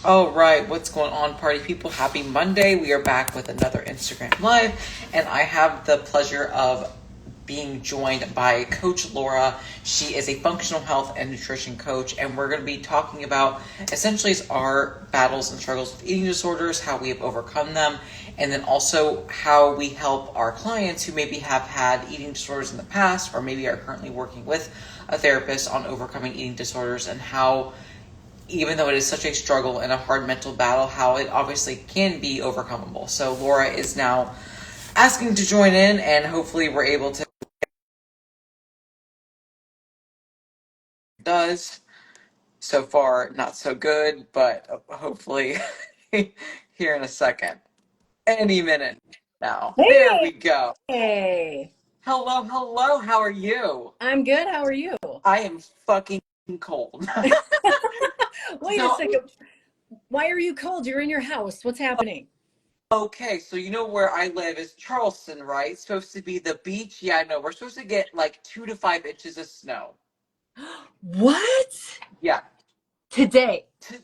All right, what's going on, party people? Happy Monday. We are back with another Instagram Live, and I have the pleasure of being joined by Coach Laura. She is a functional health and nutrition coach, and we're going to be talking about essentially our battles and struggles with eating disorders, how we have overcome them, and then also how we help our clients who maybe have had eating disorders in the past or maybe are currently working with a therapist on overcoming eating disorders, and how even though it is such a struggle and a hard mental battle, how it obviously can be overcomable. So Laura is now asking to join in, and hopefully we're able to. Does so far not so good, but hopefully here in a second, any minute now. There Hey, we go. hey, Hello, hello. How are you? I'm good. How are you? I am fucking cold. Wait a So second. Why are you cold? You're in your house. What's happening? okay, so you know where I live is Charleston, right? Supposed to be the beach. Yeah, no, we're supposed to get like 2 to 5 inches of snow. What? Yeah. Today? T-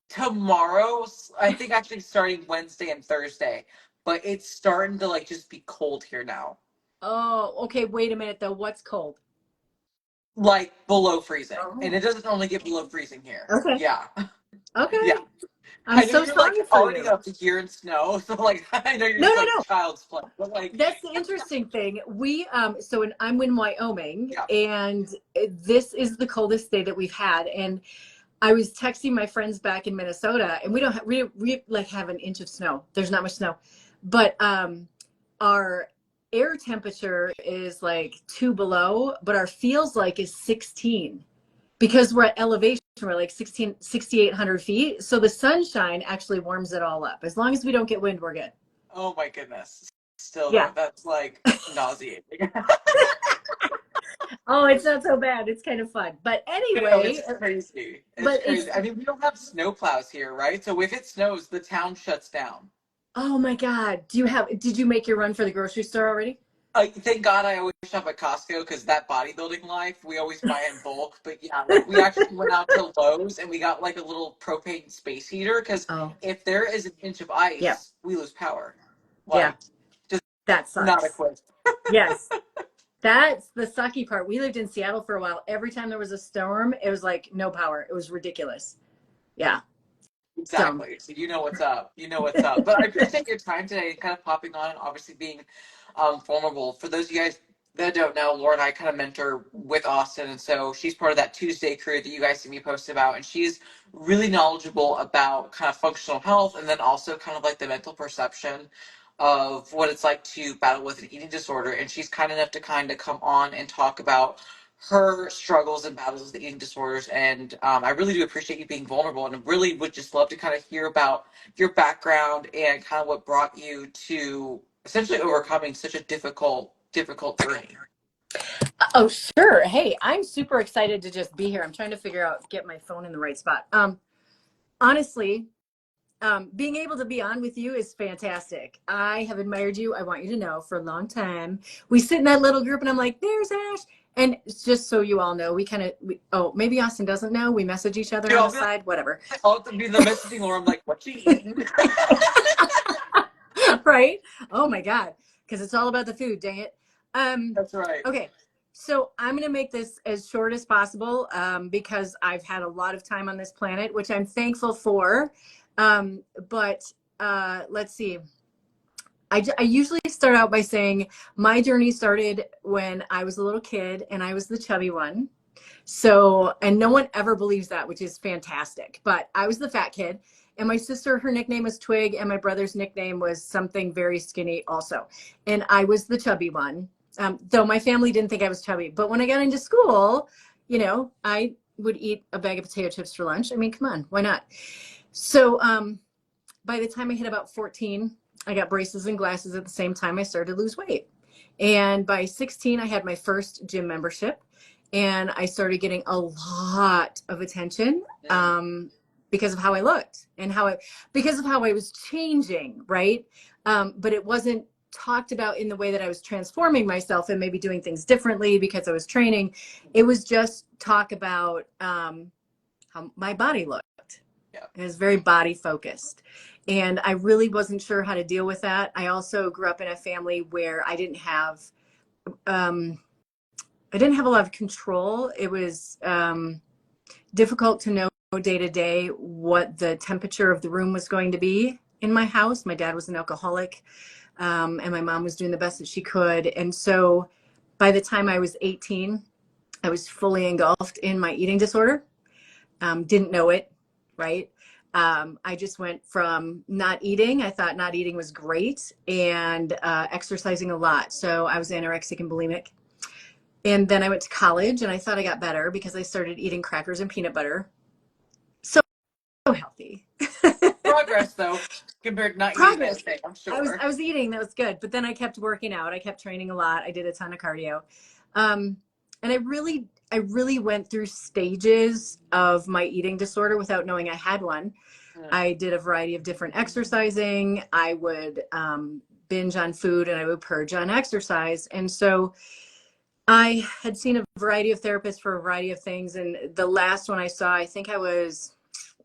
Tomorrow, I think actually starting Wednesday and Thursday, but it's starting to like just be cold here now. Oh, okay. Wait a minute though. What's cold? Like below freezing. And Oh, it doesn't only get below freezing here. okay. Yeah. Okay. Yeah. I'm I know so you're like sorry for already you. up to here in snow, so like I know you're No, just no, like no. child's play, but like That's the interesting thing. I'm in Wyoming, yeah. and this is the coldest day that we've had. And I was texting my friends back in Minnesota, and we like have an inch of snow. There's not much snow, but our air temperature is like 2 below, but our feels like is 16 because we're at elevation. We're like 6,800 feet. So the sunshine actually warms it all up. As long as we don't get wind, we're good. Oh my goodness. Still Yeah. though, that's like nauseating. Oh, it's not so bad. It's kind of fun. But No, anyway, it's crazy. It's but crazy. it's, I mean, we don't have snow plows here, right? So if it snows, the town shuts down. oh my God. Did you make your run for the grocery store already? Thank God I always shop at Costco because that bodybuilding life, we always buy in bulk. But yeah, like we actually went out to Lowe's and we got like a little propane space heater because Oh, if there is an inch of yeah. ice, we lose power. Yeah. Like, just That not a sucks. quiz. Yes. That's the sucky part. We lived in Seattle for a while. Every time there was a storm, it was like no power. It was ridiculous. Yeah. So, Exactly. So you know what's up. You know what's up. But I appreciate your time today and kind of popping on and obviously being vulnerable. For those of you guys that don't know, Laura and I kind of mentor with Austin. And so she's part of that Tuesday crew that you guys see me post about. And she's really knowledgeable about kind of functional health and then also kind of like the mental perception of what it's like to battle with an eating disorder. And she's kind enough to kind of come on and talk about her struggles and battles with eating disorders. And I really do appreciate you being vulnerable and really would just love to kind of hear about your background and kind of what brought you to essentially overcoming such a difficult journey. oh, sure. Hey, I'm super excited to just be here. I'm trying to figure out, get my phone in the right spot. Honestly, being able to be on with you is fantastic. I have admired you. I want you to know for a long time. We sit in that little group and I'm like, there's Ash. And just so you all know, oh, maybe Austin doesn't know. We message each other Dude, on I'll the be like, side, whatever. I'll have to be in the messaging or I'm like, what's she eating? Right? Oh my God. Because it's all about the food, dang it. Um, That's right. okay. So I'm going to make this as short as possible because I've had a lot of time on this planet, which I'm thankful for. But let's see. I usually start out by saying my journey started when I was a little kid and I was the chubby one. So, and no one ever believes that, which is fantastic. But I was the fat kid, and my sister, her nickname was Twig, and my brother's nickname was something very skinny also. And I was the chubby one, though my family didn't think I was chubby. But when I got into school, I would eat a bag of potato chips for lunch. I mean, come on, why not? So, by the time I hit about 14, I got braces and glasses at the same time I started to lose weight. And by 16, I had my first gym membership and I started getting a lot of attention Mm, because of how I looked and because of how I was changing, right? But it wasn't talked about in the way that I was transforming myself and maybe doing things differently because I was training. It was just talk about how my body looked. Yeah. It was very body focused. And I really wasn't sure how to deal with that. I also grew up in a family where um, I didn't have a lot of control. It was difficult to know day to day what the temperature of the room was going to be in my house. My dad was an alcoholic, and my mom was doing the best that she could. And so by the time I was 18, I was fully engulfed in my eating disorder. Didn't know it, right? I just went from not eating. I thought not eating was great, and exercising a lot. So I was anorexic and bulimic. And then I went to college and I thought I got better because I started eating crackers and peanut butter. So, so healthy. Progress though, compared to not eating Progress. anything, I'm I was sure. I was eating, that was good. But then I kept working out. I kept training a lot. I did a ton of cardio. Um, and I really went through stages of my eating disorder without knowing I had one. Mm. I did a variety of different exercising. I would binge on food and I would purge on exercise. And so I had seen a variety of therapists for a variety of things. And the last one I saw, I think I was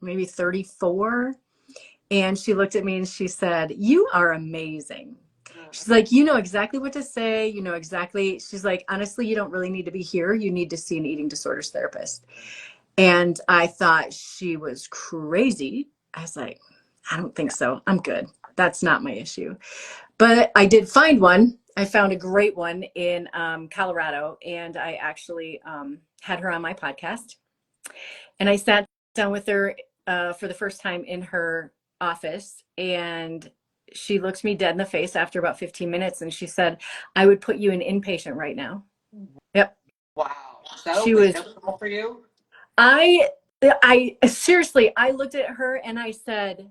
maybe 34. And she looked at me and she said, "You are amazing." Mm. She's like, "You know exactly what to say. You know exactly." She's like, "Honestly, you don't really need to be here. You need to see an eating disorders therapist." And I thought she was crazy. I was like, "I don't think so. I'm good. That's not my issue." But I did find one. I found a great one in Colorado, and I actually had her on my podcast. And I sat down with her for the first time in her office, and she looked me dead in the face after about 15 minutes, and she said, "I would put you in inpatient right now." Yep. Wow. Is that She okay was. for you? I. I seriously. I looked at her and I said,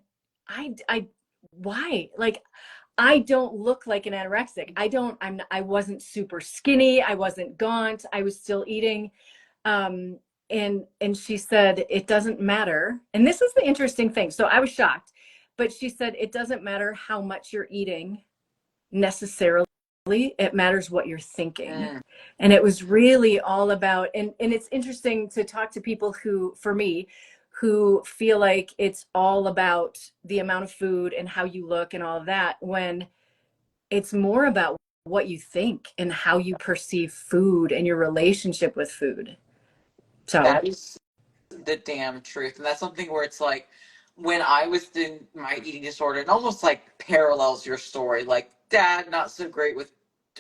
"I. Why? Like, I don't look like an anorexic. I don't. I wasn't super skinny. I wasn't gaunt. I was still eating." um, and she said it doesn't matter, and this is the interesting thing, so I was shocked, but she said it doesn't matter how much you're eating necessarily, it matters what you're thinking. Mm. And it was really all about, and it's interesting to talk to people who, for me, who feel like it's all about the amount of food and how you look and all of that, when it's more about what you think and how you perceive food and your relationship with food. So That is the damn truth. And that's something where it's like when I was in my eating disorder, it almost like parallels your story. Like dad, not so great with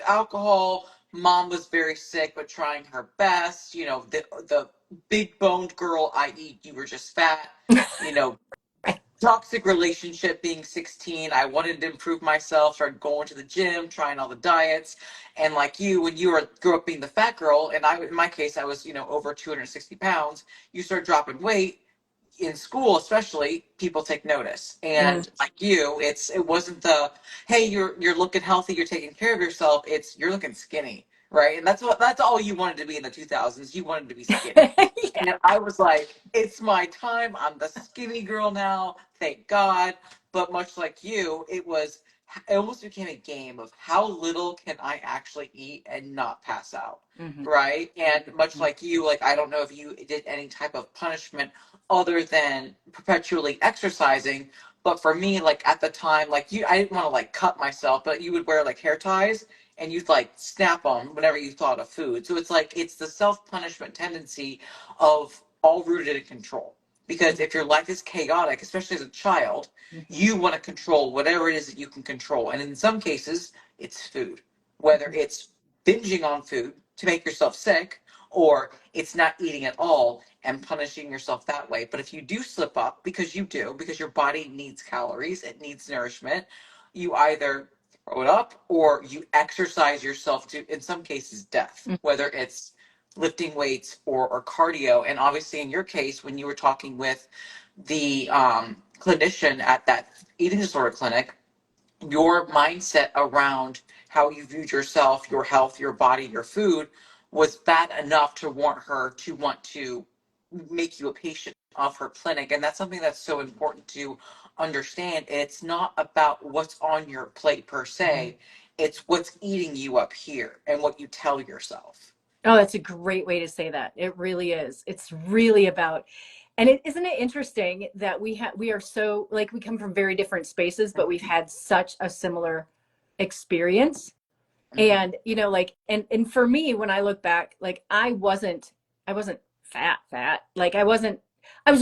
alcohol. Mom was very sick, but trying her best. You know, the big boned girl, i.e., you were just fat. You know, toxic relationship being 16. I wanted to improve myself, started going to the gym, trying all the diets. And like you, when you grew up being the fat girl, and I, in my case, I was, over 260 pounds, you start dropping weight in school, especially, people take notice. mm. And like you, it wasn't the, hey, you're looking healthy, you're taking care of yourself. It's you're looking skinny, right? And that's all you wanted to be in the 2000s. You wanted to be skinny. Yeah. And I was like, it's my time. I'm the skinny girl now. Thank God. But much like you, it almost became a game of how little can I actually eat and not pass out. Mhm. Right. And much like you, like, I don't know if you did any type of punishment other than perpetually exercising. But for me, like at the time, like I didn't want to like cut myself, but you would wear like hair ties and you'd like snap them whenever you thought of food. So it's like, it's the self punishment tendency of all rooted in control. Because if your life is chaotic, especially as a child, Mhm. you want to control whatever it is that you can control. And in some cases, it's food. Whether it's binging on food to make yourself sick, or it's not eating at all and punishing yourself that way. But if you do slip up, because you do, because your body needs calories, it needs nourishment, you either throw it up or you exercise yourself to, in some cases, death, Mhm. whether it's lifting weights or cardio. And obviously, in your case, when you were talking with the clinician at that eating disorder clinic, your mindset around how you viewed yourself, your health, your body, your food was bad enough to want her to want to make you a patient of her clinic. And that's something that's so important to understand. It's not about what's on your plate per se, it's what's eating you up here and what you tell yourself. Oh, that's a great way to say that. It really is. It's really about, And isn't it interesting that we are so, like, we come from very different spaces, but we've had such a similar experience. Mhm. And like, and for me, when I look back, like, I wasn't fat, like, I was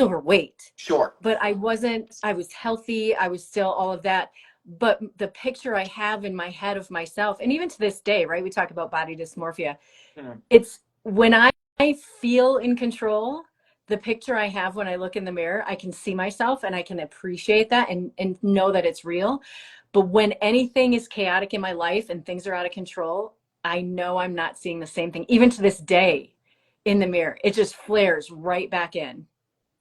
overweight, Sure. but I was healthy, I was still all of that. But the picture I have in my head of myself, and even to this day, right, we talk about body dysmorphia, Mhm. it's when I feel in control, the picture I have when I look in the mirror, I can see myself and I can appreciate that and know that it's real. But when anything is chaotic in my life and things are out of control, I know I'm not seeing the same thing. Even to this day in the mirror, it just flares right back in.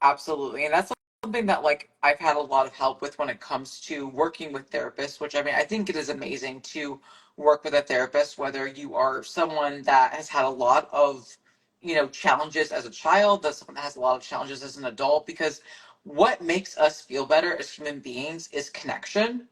Absolutely. And that's something that like I've had a lot of help with when it comes to working with therapists, which I mean, I think it is amazing to work with a therapist, whether you are someone that has had a lot of, challenges as a child, that someone that has a lot of challenges as an adult, because what makes us feel better as human beings is connection,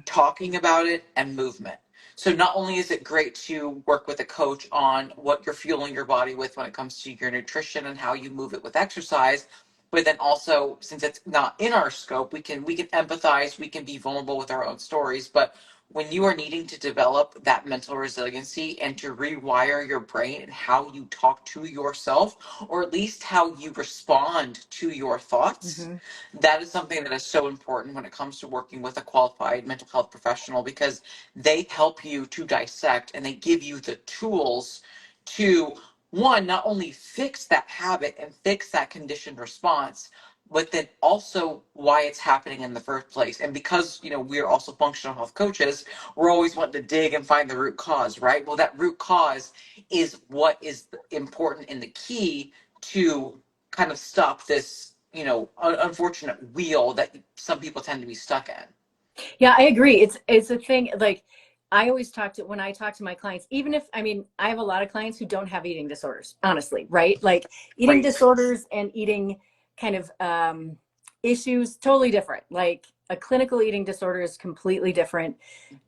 talking about it, and movement. So not only is it great to work with a coach on what you're fueling your body with when it comes to your nutrition and how you move it with exercise, but then also since it's not in our scope, we can empathize, we can be vulnerable with our own stories. But when you are needing to develop that mental resiliency and to rewire your brain and how you talk to yourself, or at least how you respond to your thoughts, Mm-hmm. that is something that is so important when it comes to working with a qualified mental health professional, because they help you to dissect and they give you the tools to, one, not only fix that habit and fix that conditioned response, but then also why it's happening in the first place. And because, we're also functional health coaches, we're always wanting to dig and find the root cause, right? Well, that root cause is what is important and the key to kind of stop this, unfortunate wheel that some people tend to be stuck in. Yeah, I agree. It's a thing, like, I always when I talk to my clients, even if, I mean, I have a lot of clients who don't have eating disorders, honestly, right? Like, eating Right. disorders and eating kind of issues, totally different. Like, a clinical eating disorder is completely different,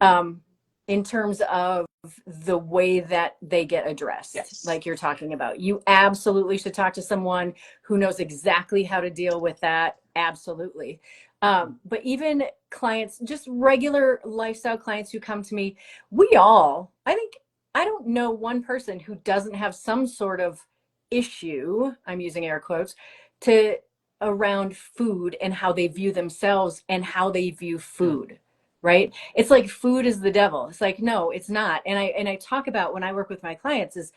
um, in terms of the way that they get addressed, Yes. like you're talking about. You absolutely should talk to someone who knows exactly how to deal with that. Absolutely. But even clients, just regular lifestyle clients who come to me, I think, I don't know one person who doesn't have some sort of issue, I'm using air quotes, to around food and how they view themselves and how they view Mm. food, right? It's like food is the devil. It's like, no, it's not. And I talk about, when I work with my clients, is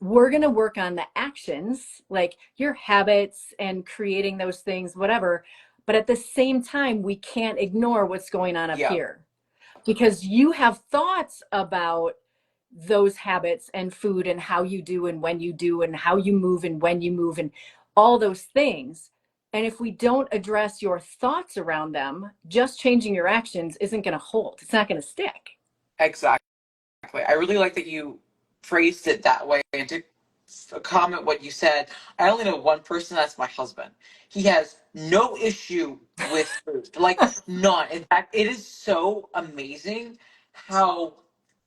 we're going to work on the actions, like your habits and creating those things, whatever. But at the same time, we can't ignore what's going on up Yeah. here, because you have thoughts about those habits and food and how you do and when you do and how you move and when you move and all those things. And if we don't address your thoughts around them, just changing your actions isn't going to hold. It's not going to stick. Exactly. I really like that you phrased it that way. And to comment what you said, I only know one person, that's my husband. He has no issue with food, like none. In fact, it is so amazing how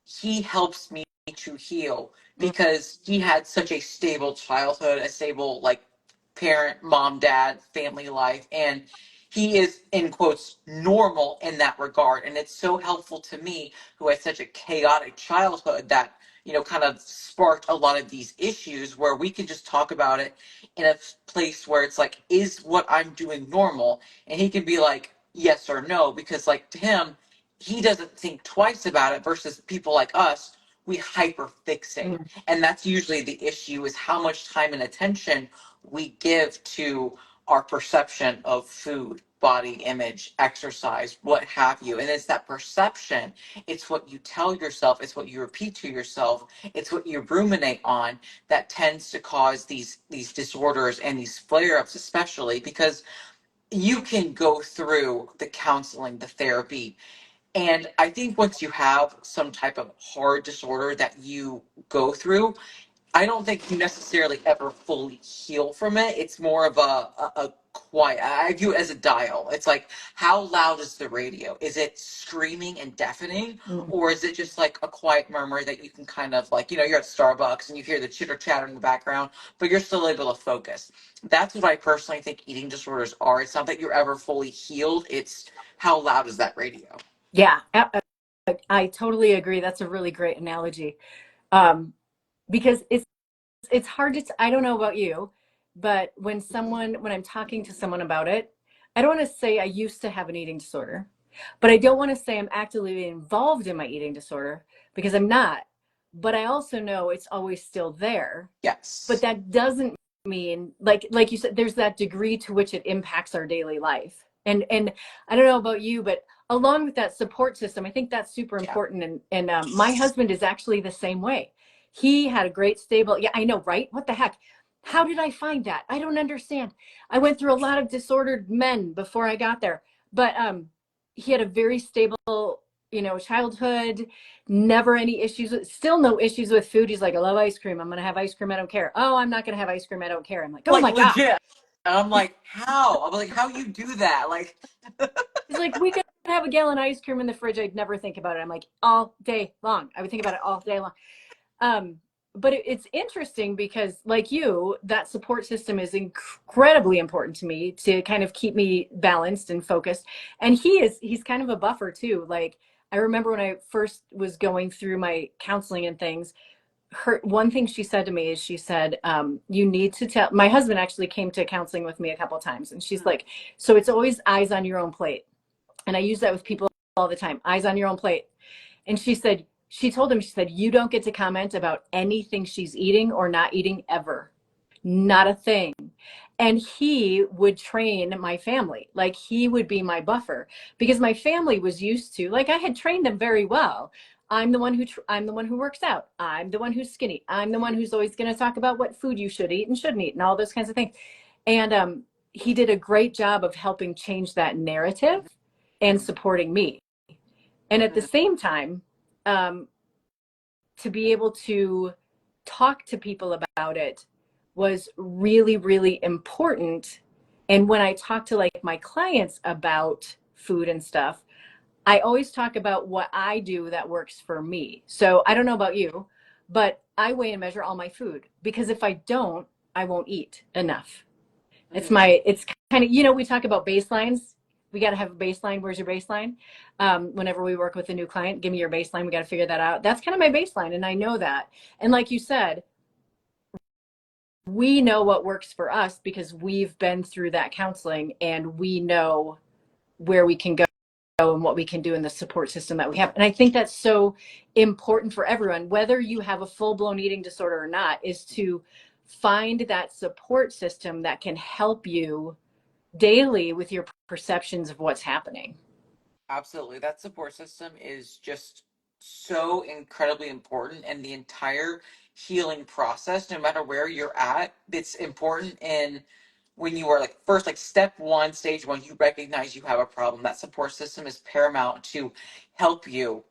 he helps me to heal, because he had such a stable childhood, a stable like parent, mom, dad, family life, and he is in quotes normal in that regard. And it's so helpful to me, who had such a chaotic childhood, that kind of sparked a lot of these issues, where we can just talk about it in a place where it's like, is what I'm doing normal? And he can be like yes or no, because like to him, he doesn't think twice about it, versus people like us, we hyper fixate. Mm-hmm. And that's usually the issue, is how much time and attention we give to our perception of food, body image, exercise, what have you. And it's that perception, it's what you tell yourself, it's what you repeat to yourself, it's what you ruminate on, that tends to cause these disorders and these flare-ups, especially because you can go through the counseling, the therapy, and I think once you have some type of hard disorder that you go through, I don't think you necessarily ever fully heal from it. It's more of a quiet. I view it as a dial. It's like, how loud is the radio? Is it screaming and deafening, Mm. or is it just like a quiet murmur that you can kind of like, you're at Starbucks and you hear the chitter chatter in the background, but you're still able to focus. That's what I personally think eating disorders are. It's not that you're ever fully healed. It's how loud is that radio? Yeah, I totally agree. That's a really great analogy. Um, because it's hard to I don't know about you, but when I'm talking to someone about it, I don't want to say I used to have an eating disorder, but I don't want to say I'm actively involved in my eating disorder, because I'm not. But I also know it's always still there. But Yes. that doesn't mean, like you said, there's that degree to which it impacts our daily life. And I don't know about you, but along with that support system, I think that's super Yeah. important. And my husband is actually the same way. He had a great stable. Yeah, I know, right? What the heck? How did I find that? I don't understand. I went through a lot of disordered men before I got there, but he had a very stable, childhood. Never any issues still no issues with food. He's like, I love ice cream. I'm gonna have ice cream. I don't care. Oh, I'm not gonna have ice cream. I don't care. I'm like, oh Like my God. legit. And I'm like, how? I'm like, how you do that? Like, He's like, we could have a gallon of ice cream in the fridge. I'd never think about it. I'm like, all day long. I would think about it all day long. Um, but it's interesting because, like you, that support system is incredibly important to me to kind of keep me balanced and focused. And he's kind of a buffer too. Like, I remember when I first was going through my counseling and things, one thing she said to me is, she said, you need to tell. My husband actually came to counseling with me a couple of times, and she's like, so it's always eyes on your own plate. And I use that with people all the time, eyes on your own plate. And she told him, she said, you don't get to comment about anything she's eating or not eating ever. Not a thing. And he would train my family. Like, he would be my buffer, because my family was used to, like, I had trained them very well. I'm the one who works out. I'm the one who's skinny. I'm the one who's always going to talk about what food you should eat and shouldn't eat and all those kinds of things. And he did a great job of helping change that narrative and supporting me. And at the same time, um, to be able to talk to people about it was really, really important. And when I talk to, like, my clients about food and stuff, I always talk about what I do that works for me. So I don't know about you, but I weigh and measure all my food, because if I don't, I won't eat enough. It's kind of, we talk about baselines. We got to have a baseline. Where's your baseline? Whenever we work with a new client, give me your baseline. We got to figure that out. That's kind of my baseline. And I know that. And like you said, we know what works for us because we've been through that counseling, and we know where we can go and what we can do in the support system that we have. And I think that's so important for everyone, whether you have a full-blown eating disorder or not, is to find that support system that can help you daily with your perceptions of what's happening. absolutely. That support system is just so incredibly important, and the entire healing process, no matter where you're at, it's important. In when you are like first, like step one, stage one, you recognize you have a problem. That support system is paramount to help you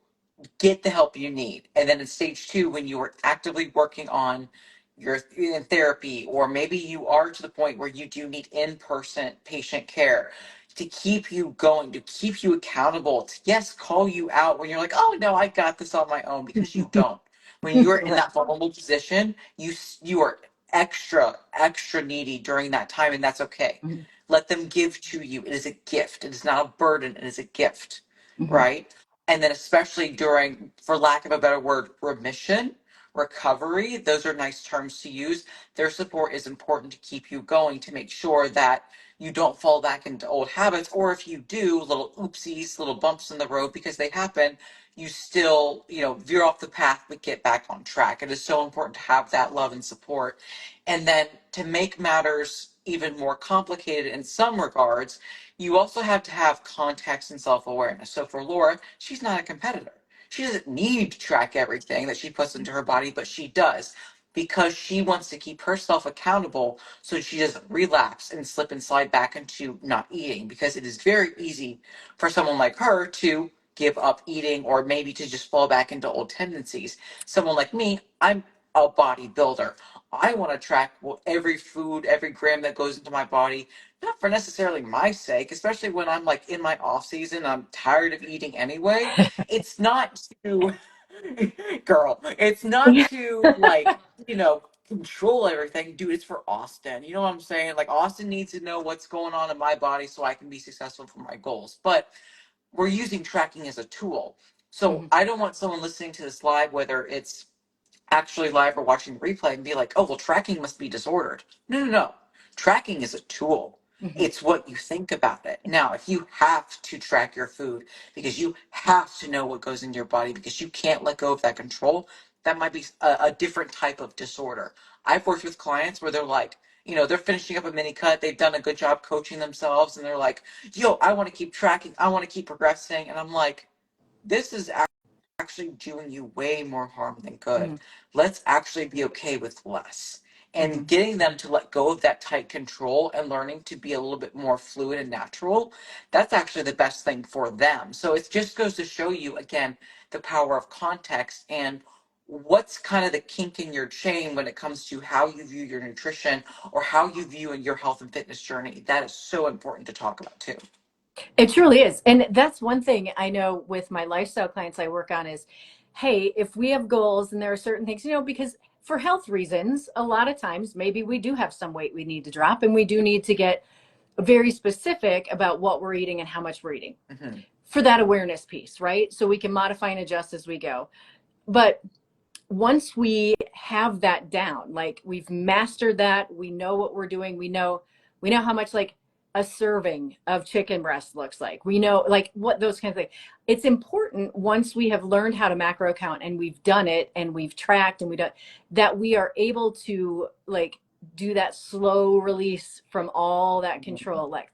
get the help you need. And then in stage two, when you are actively working on your in therapy, or maybe you are to the point where you do need in-person patient care, to keep you going, to keep you accountable, to yes, call you out when you're like, oh no, I got this on my own, because you don't. When you're in that vulnerable position, you are extra needy during that time, and that's okay. Mhm. Let them give to you. It is a gift. It is not a burden. It is a gift, Mhm. right? And then especially during, for lack of a better word, remission, recovery, those are nice terms to use. Their support is important to keep you going, to make sure that you don't fall back into old habits, or if you do, little oopsies, little bumps in the road, because they happen, you still, veer off the path but get back on track. It is so important to have that love and support. And then to make matters even more complicated in some regards, you also have to have context and self-awareness. So for Laura, she's not a competitor. She doesn't need to track everything that she puts into her body, but she does, because she wants to keep herself accountable so she doesn't relapse and slip and slide back into not eating, because it is very easy for someone like her to give up eating, or maybe to just fall back into old tendencies. Someone like me, I'm a bodybuilder. I want to track every food, every gram that goes into my body, not for necessarily my sake, especially when I'm like in my off season, I'm tired of eating anyway. It's not to, girl, it's not to like, control everything. Dude, it's for Austin. You know what I'm saying? Like, Austin needs to know what's going on in my body so I can be successful for my goals. But we're using tracking as a tool. So Mhm. I don't want someone listening to this live, whether it's actually live or watching the replay, and be like, oh, well, tracking must be disordered. No, no, no. Tracking is a tool. Mhm. It's what you think about it. Now, if you have to track your food because you have to know what goes into your body because you can't let go of that control, that might be a different type of disorder. I've worked with clients where they're like, they're finishing up a mini cut. They've done a good job coaching themselves, and they're like, yo, I want to keep tracking. I want to keep progressing. And I'm like, this is actually doing you way more harm than good. Mhm. Let's actually be okay with less. And Mhm. getting them to let go of that tight control and learning to be a little bit more fluid and natural, that's actually the best thing for them. So it just goes to show you, again, the power of context and what's kind of the kink in your chain when it comes to how you view your nutrition or how you view your health and fitness journey. That is so important to talk about too. It truly is. And that's one thing I know with my lifestyle clients I work on is, hey, if we have goals and there are certain things, because for health reasons, a lot of times maybe we do have some weight we need to drop and we do need to get very specific about what we're eating and how much we're eating Mm-hmm. for that awareness piece, right? So we can modify and adjust as we go. But once we have that down, like we've mastered that, we know what we're doing, we know how much like a serving of chicken breast looks like. We know like what those kinds of things. It's important once we have learned how to macro count and we've done it and we've tracked and we done that we are able to like do that slow release from all that control. Like,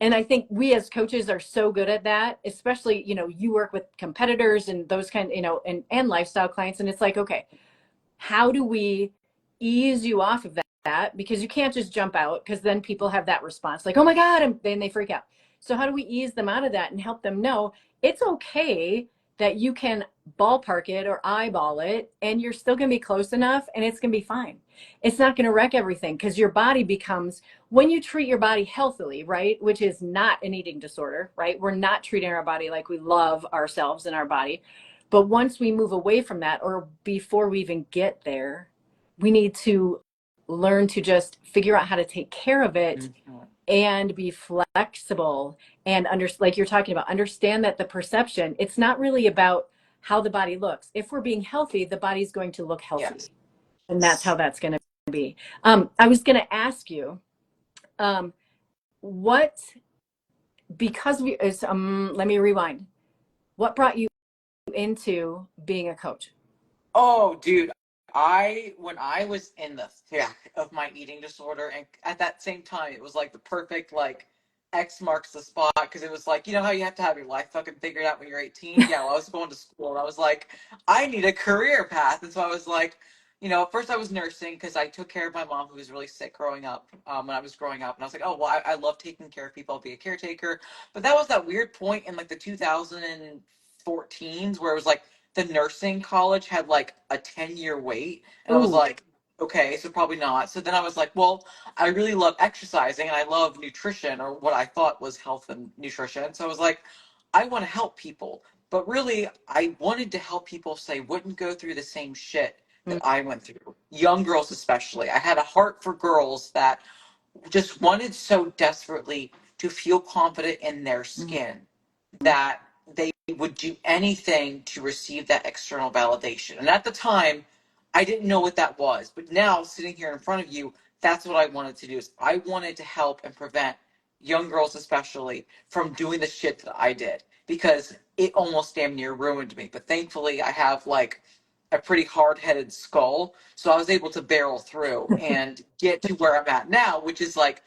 and I think we as coaches are so good at that, especially, you work with competitors and those kind, and lifestyle clients. And it's like, okay, how do we ease you off of that? Because you can't just jump out because then people have that response like, oh my God, and then they freak out. So how do we ease them out of that and help them know it's okay that you can ballpark it or eyeball it and you're still going to be close enough and it's going to be fine. It's not going to wreck everything because your body becomes, when you treat your body healthily, right, which is not an eating disorder, right? We're not treating our body like we love ourselves and our body. But once we move away from that, or before we even get there, we need to learn to just figure out how to take care of it Mm-hmm. and be flexible and like you're talking about, understand that the perception, it's not really about how the body looks. If we're being healthy, the body's going to look Yes. healthy. And that's how that's going to be. I was going to ask you, um, what, because let me rewind. What brought you into being a coach? Oh, dude, when I was in the thick of my eating disorder, and at that same time, it was like the perfect like X marks the spot because it was like how you have to have your life fucking figured out when you're 18. Yeah, well, I was going to school, and I was like, I need a career path, and so I was like, at first I was nursing because I took care of my mom who was really sick growing up. When I was growing up, and I was like, oh well, I love taking care of people. I'll be a caretaker. But that was that weird point in like the 2014s where it was like the nursing college had like a 10-year wait. And I was Ooh. like, okay, so probably not. So then I was like, well, I really love exercising and I love nutrition, or what I thought was health and nutrition. So I was like, I want to help people. But really, I wanted to help people so they wouldn't go through the same shit that I went through. Young girls, especially. I had a heart for girls that just wanted so desperately to feel confident in their Mhm. skin that they would do anything to receive that external validation. And at the time, I didn't know what that was. But now, sitting here in front of you, that's what I wanted to do. Is I wanted to help and prevent young girls, especially, from doing the shit that I did because it almost damn near ruined me. But thankfully, I have like a pretty hard-headed skull, so I was able to barrel through and get to where I'm at now, which is like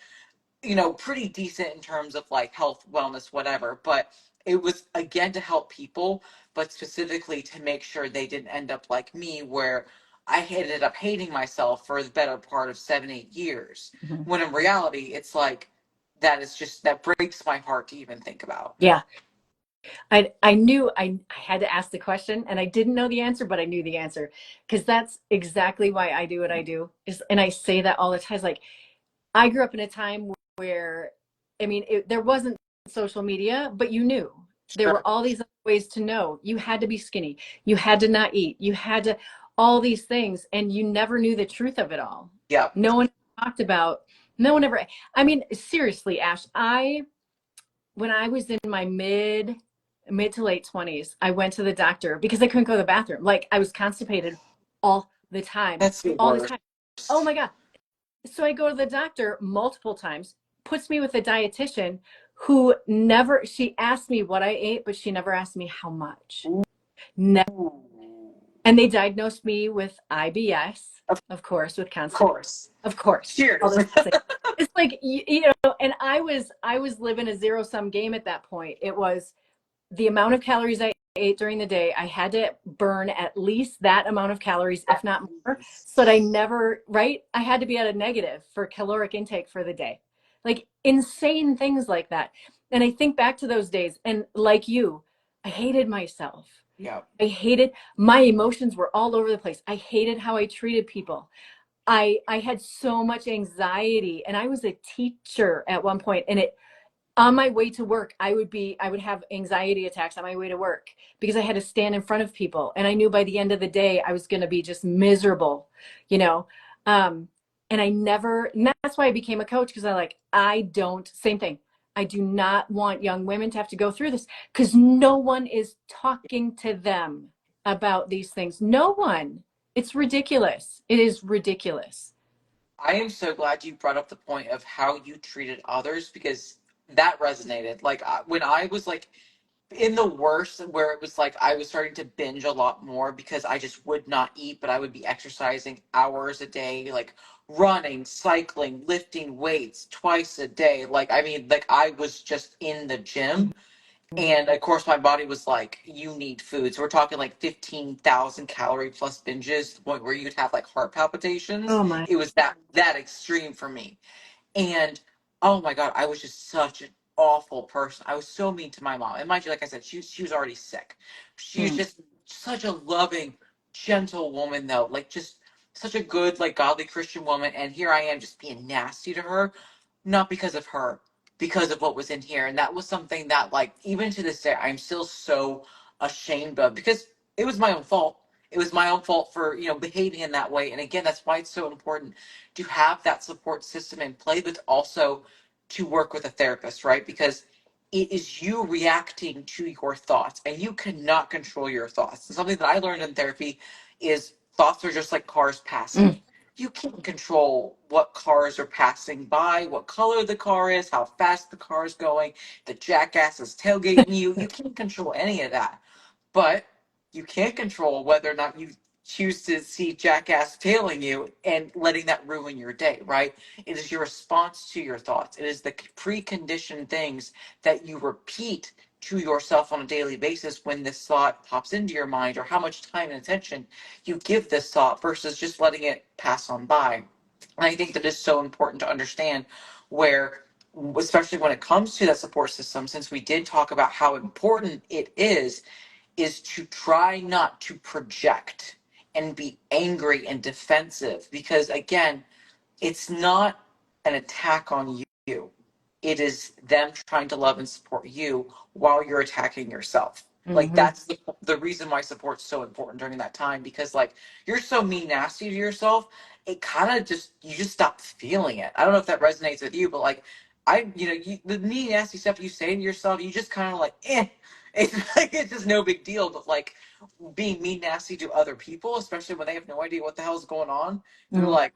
pretty decent in terms of like health, wellness, whatever. But it was again to help people, but specifically to make sure they didn't end up like me, where I ended up hating myself for the better part of 7, 8 years. Mhm. When in reality, it's like that breaks my heart to even think about. Yeah. I knew I had to ask the question, and I didn't know the answer, but I knew the answer, because that's exactly why I do what I do. And I say that all the time. It's like, I grew up in a time where, I mean, there wasn't social media, but you knew. There Sure. were all these other ways to know. You had to be skinny. You had to not eat. You had to, all these things, and you never knew the truth of it all. Yeah. No one talked about, no one ever, I mean, seriously, Ash, when I was in my mid to late 20s, I went to the doctor because I couldn't go to the bathroom. Like, I was constipated all the time, That's the all the worst. time. Oh my God. So I go to the doctor multiple times, puts me with a dietitian who never, she asked me what I ate, but she never asked me how much. Never. Ooh. And they diagnosed me with IBS, Of of course, with constipation. course. Of course. All Cheers. those things. It's like, and I was living a zero sum game at that point. It was the amount of calories I ate during the day. I had to burn at least that amount of calories, if At not more, so that I least. never, right? I had to be at a negative for caloric intake for the day. Like, insane things like that. And I think back to those days, and like you, I hated myself. Yeah. I hated, my emotions were all over the place. I hated how I treated people. I had so much anxiety, and I was a teacher at one point, and it, on my way to work, I would have anxiety attacks on my way to work because I had to stand in front of people, and I knew by the end of the day I was going to be just miserable, you know. um and I never, and that's why I became a coach, because I don't, same thing, I do not want young women to have to go through this, because no one is talking to them about these things. No one. It's ridiculous. It is ridiculous. I am so glad you brought up the point of how you treated others because that resonated. Like when I was like in the worst, where it was like I was starting to binge a lot more because I just would not eat, but I would be exercising hours a day, like running, cycling, lifting weights twice a day. Like, I mean, like I was just in the gym. And of course, my body was like, you need food. So we're talking like 15,000 calorie plus binges, to the point where you'd have like heart palpitations. Oh my. It was that extreme for me. And oh my God, I was just such an awful person. I was so mean to my mom. And mind you, like I said, she was already sick. She was Mm. just such a loving, gentle woman, though. Like, just such a good, like, godly Christian woman. And here I am just being nasty to her, not because of her, because of what was in here. And that was something that, like, even to this day, I'm still so ashamed of because it was my own fault. It was my own fault for, behaving in that way. And again, that's why it's so important to have that support system in play, but also to work with a therapist, right? Because it is you reacting to your thoughts, and you cannot control your thoughts. And something that I learned in therapy is thoughts are just like cars passing. Mm. You can't control what cars are passing by, what color the car is, how fast the car is going, the jackass is tailgating you. You can't control any of that. But you can't control whether or not you choose to see jackass tailing you and letting that ruin your day, right? It is your response to your thoughts. It is the preconditioned things that you repeat to yourself on a daily basis when this thought pops into your mind, or how much time and attention you give this thought versus just letting it pass on by. And I think that is so important to understand, where, especially when it comes to that support system, since we did talk about how important it is to try not to project and be angry and defensive, because again, it's not an attack on you. It is them trying to love and support you while you're attacking yourself. Like, Hmm. that's the reason why support's so important during that time, because like you're so mean nasty to yourself, it kind of just, you just stop feeling it. I don't know if that resonates with you, but like the mean nasty stuff you say to yourself, you just kind of like, it's like it's just no big deal. But like being mean nasty to other people, especially when they have no idea what the hell's going on, they're Mm. like,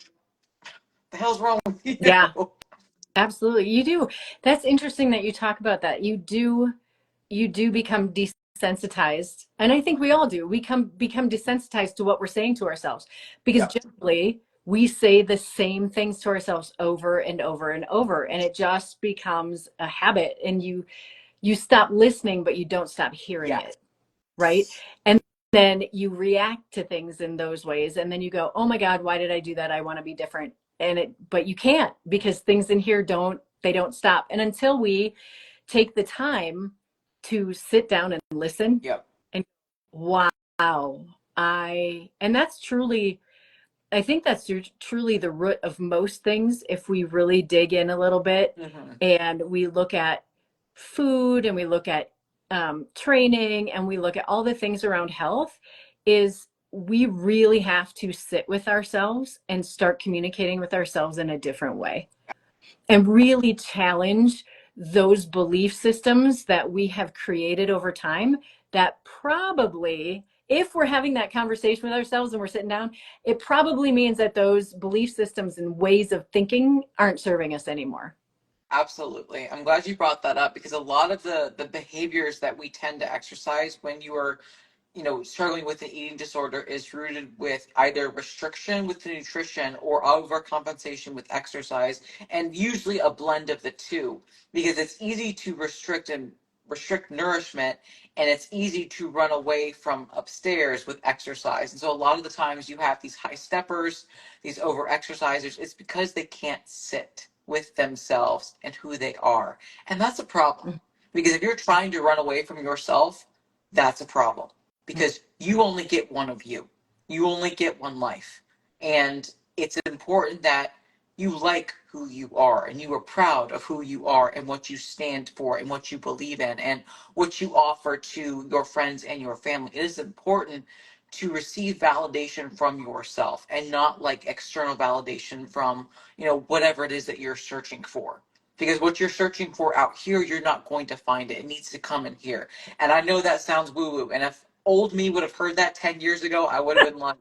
the hell's wrong with Yeah. you? Absolutely. You do. That's interesting that you talk about that. You do become desensitized. And I think we all do. We become desensitized to what we're saying to ourselves, because Yeah. generally we say the same things to ourselves over and over and over, and it just becomes a habit, and you stop listening, but you don't stop hearing Yes. it, right? And then you react to things in those ways, and then you go, oh my God, why did I do that? I want to be different. But you can't, because things in here don't stop. And until we take the time to sit down and listen Yep. and wow, and that's truly, I think that's truly the root of most things. If we really dig in a little bit Hmm. and we look at food and we look at training and we look at all the things around health, is we really have to sit with ourselves and start communicating with ourselves in a different way and really challenge those belief systems that we have created over time that probably, if we're having that conversation with ourselves and we're sitting down, it probably means that those belief systems and ways of thinking aren't serving us anymore. Absolutely. I'm glad you brought that up because a lot of the behaviors that we tend to exercise when you are, struggling with an eating disorder is rooted with either restriction with the nutrition or overcompensation with exercise, and usually a blend of the two, because it's easy to restrict nourishment, and it's easy to run away from upstairs with exercise. And so a lot of the times you have these high steppers, these over exercisers, it's because they can't sit with themselves and who they are. And that's a problem. Because if you're trying to run away from yourself, that's a problem, because you only get one of you. You only get one life. And it's important that you like who you are and you are proud of who you are and what you stand for and what you believe in and what you offer to your friends and your family. It is important to receive validation from yourself and not like external validation from, whatever it is that you're searching for. Because what you're searching for out here, you're not going to find it. It needs to come in here. And I know that sounds woo woo. And if old me would have heard that 10 years ago, I would have been like,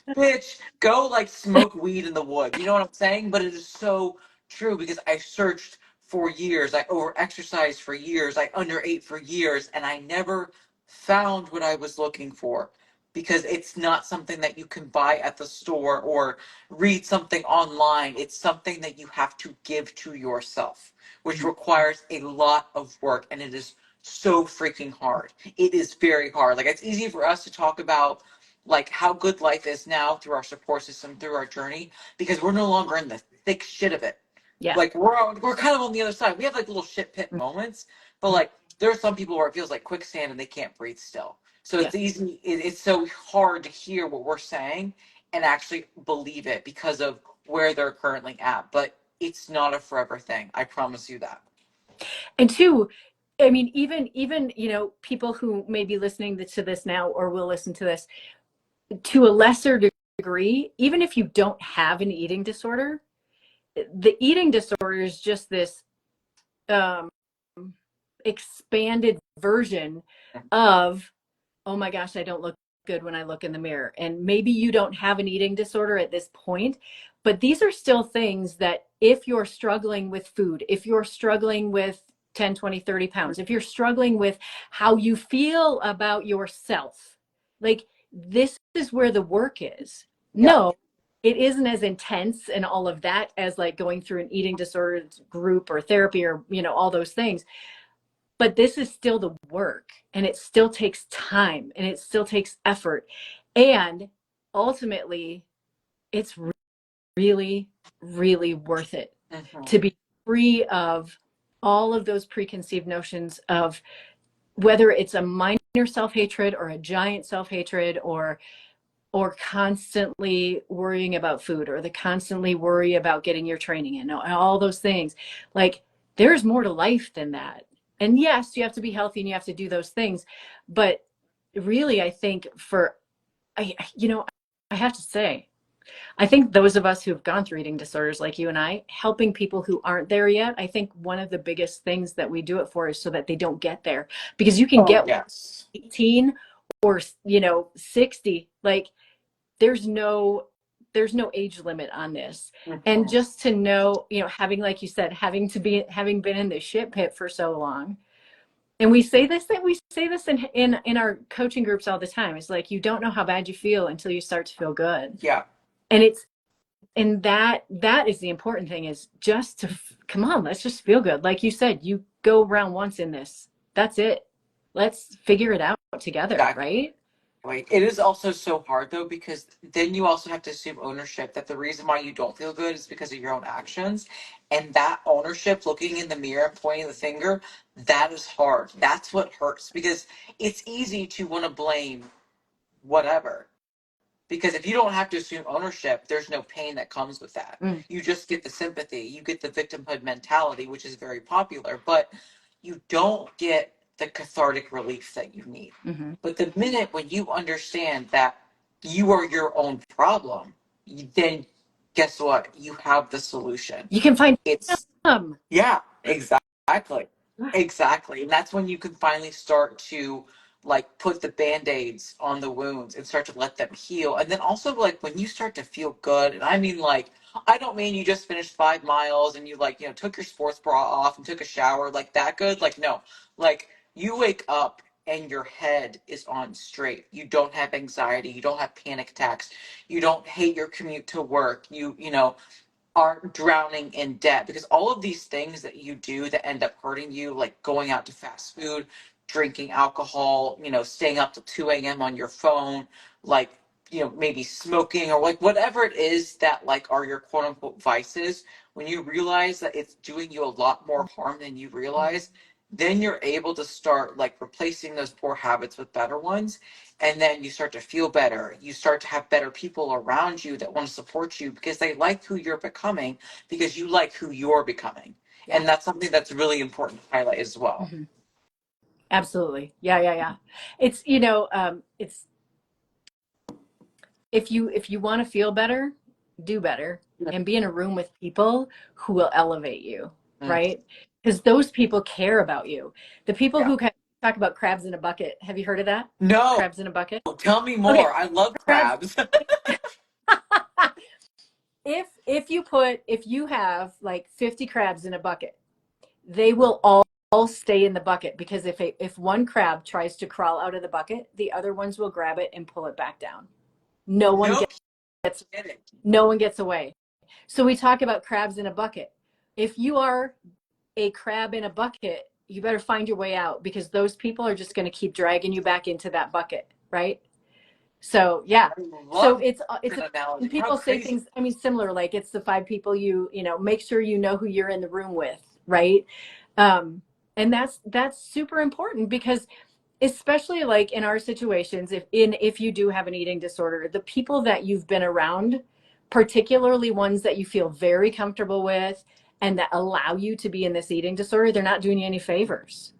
bitch, go like smoke weed in the woods. You know what I'm saying? But it is so true because I searched for years. I over exercised for years. I underate for years. And I never found what I was looking for because it's not something that you can buy at the store or read something online. It's something that you have to give to yourself, which requires a lot of work. And it is so freaking hard. It is very hard. Like, it's easy for us to talk about like how good life is now through our support system, through our journey, because we're no longer in the thick shit of it. Yeah. Like we're kind of on the other side. We have like little shit pit moments, but like there are some people where it feels like quicksand and they can't breathe still. So Yeah. it's easy. It's so hard to hear what we're saying and actually believe it because of where they're currently at. But it's not a forever thing. I promise you that. And two, I mean, even, people who may be listening to this now or will listen to this to a lesser degree, even if you don't have an eating disorder, the eating disorder is just this um, expanded version of, oh my gosh, I don't look good when I look in the mirror. And maybe you don't have an eating disorder at this point, but these are still things that if you're struggling with food, if you're struggling with 10, 20, 30 pounds, if you're struggling with how you feel about yourself, like this is where the work is. Yeah. No, it isn't as intense and all of that as like going through an eating disorder group or therapy or, all those things. But this is still the work and it still takes time and it still takes effort. And ultimately, it's really, really worth it Hmm. to be free of all of those preconceived notions of whether it's a minor self-hatred or a giant self-hatred or constantly worrying about food or the constantly worry about getting your training in, all those things. Like there's more to life than that. And yes, you have to be healthy and you have to do those things. But really, I think I have to say, I think those of us who've gone through eating disorders like you and I, helping people who aren't there yet, I think one of the biggest things that we do it for is so that they don't get there. Because you can Oh get yes. 18 or 60, like there's no age limit on this. And Hmm. just to know, having, like you said, having been in the shit pit for so long, and we say this in our coaching groups all the time. It's like you don't know how bad you feel until you start to feel good. Yeah. And that is the important thing, is just to come on, let's just feel good. Like you said, you go around once in this, that's it. Let's figure it out together, Exactly. right? It is also so hard though, because then you also have to assume ownership that the reason why you don't feel good is because of your own actions. And that ownership, looking in the mirror and pointing the finger, that is hard. That's what hurts, because it's easy to want to blame whatever. Because if you don't have to assume ownership, there's no pain that comes with that. You just get the sympathy, you get the victimhood mentality, which is very popular, but you don't get the cathartic relief that you need. But the minute when you understand that you are your own problem, then guess what? You have the solution. You can find It's, them. yeah, exactly. Exactly. And that's when you can finally start to like put the band-aids on the wounds and start to let them heal. And then also like when you start to feel good, and I mean like I don't mean you just finished 5 miles and you like, took your sports bra off and took a shower like that good. Like no. Like you wake up and your head is on straight. You don't have anxiety, you don't have panic attacks, you don't hate your commute to work. You aren't drowning in debt, because all of these things that you do that end up hurting you, like going out to fast food, drinking alcohol, staying up till 2 a.m. on your phone, like, maybe smoking, or like whatever it is that like are your quote unquote vices, when you realize that it's doing you a lot more harm than you realize, then you're able to start like replacing those poor habits with better ones. And then you start to feel better. You start to have better people around you that want to support you because they like who you're becoming, because you like who you're becoming. Yeah. And that's something that's really important to highlight as well. Absolutely. Yeah. It's, it's, if you want to feel better, do better, and be in a room with people who will elevate you, right? Because those people care about you. The people who kind of talk about crabs in a bucket. Have you heard of that? No. Crabs in a bucket. Tell me more. Okay. I love Crabs. crabs. If you have like 50 crabs in a bucket, they will all stay in the bucket, because if one crab tries to crawl out of the bucket, the other ones will grab it and pull it back down. No one gets no one gets away. So we talk about crabs in a bucket. If you are a crab in a bucket, you better find your way out, because those people are just going to keep dragging you back into that bucket, right? So yeah. So it's and people say things, I mean, similar, like it's the 5 people make sure you know who you're in the room with, right? And that's super important, because especially like in our situations, if you do have an eating disorder, the people that you've been around, particularly ones that you feel very comfortable with and that allow you to be in this eating disorder, they're not doing you any favors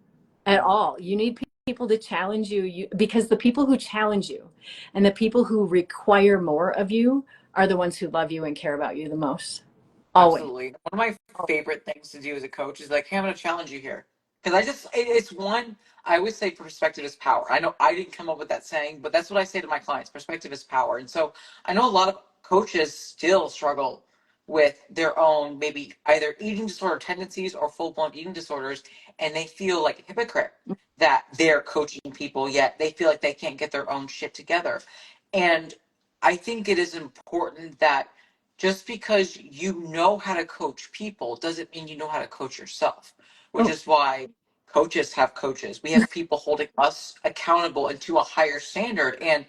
at all. You need people to challenge you, because the people who challenge you and the people who require more of you are the ones who love you and care about you the most. Always. Absolutely. One of my favorite things to do as a coach is like, hey, I'm going to challenge you here. Because it's one, I always say perspective is power. I know I didn't come up with that saying, but that's what I say to my clients. Perspective is power. And so I know a lot of coaches still struggle with their own, maybe either eating disorder tendencies or full blown eating disorders. And they feel like a hypocrite that they're coaching people, yet they feel like they can't get their own shit together. And I think it is important that just because you know how to coach people doesn't mean you know how to coach yourself, which is why coaches have coaches. We have people holding us accountable and to a higher standard. And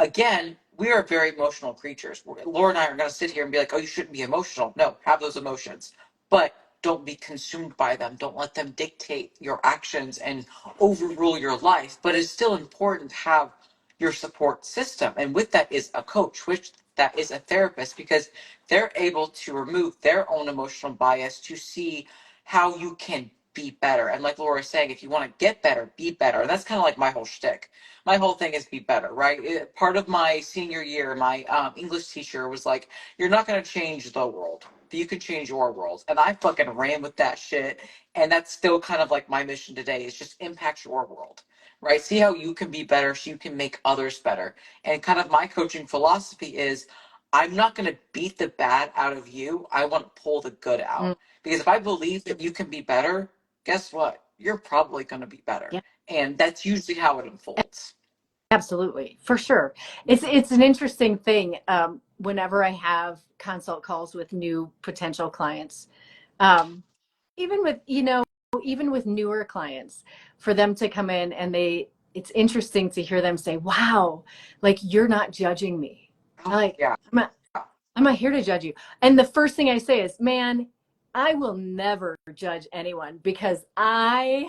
again, we are very emotional creatures. Laura and I are going to sit here and be like, oh, you shouldn't be emotional. No, have those emotions, but don't be consumed by them. Don't let them dictate your actions and overrule your life. But it's still important to have your support system. And with that is a coach, which that is a therapist, because they're able to remove their own emotional bias to see how you can be better. And like Laura is saying, if you want to get better, be better. And that's kind of like my whole shtick. My whole thing is be better, right? Part of my senior year, my English teacher was like, you're not going to change the world, but you can change your world. And I fucking ran with that shit. And that's still kind of like my mission today, is just impact your world, right? See how you can be better so you can make others better. And kind of my coaching philosophy is, I'm not going to beat the bad out of you. I want to pull the good out. Because if I believe that you can be better, guess what? You're probably going to be better. Yeah. And that's usually how it unfolds. Absolutely, for sure. It's an interesting thing. Whenever I have consult calls with new potential clients, even with even with newer clients, for them to come in and it's interesting to hear them say, wow, like you're not judging me. Oh, Like, yeah. I'm not here to judge you. And the first thing I say is, man, I will never judge anyone because I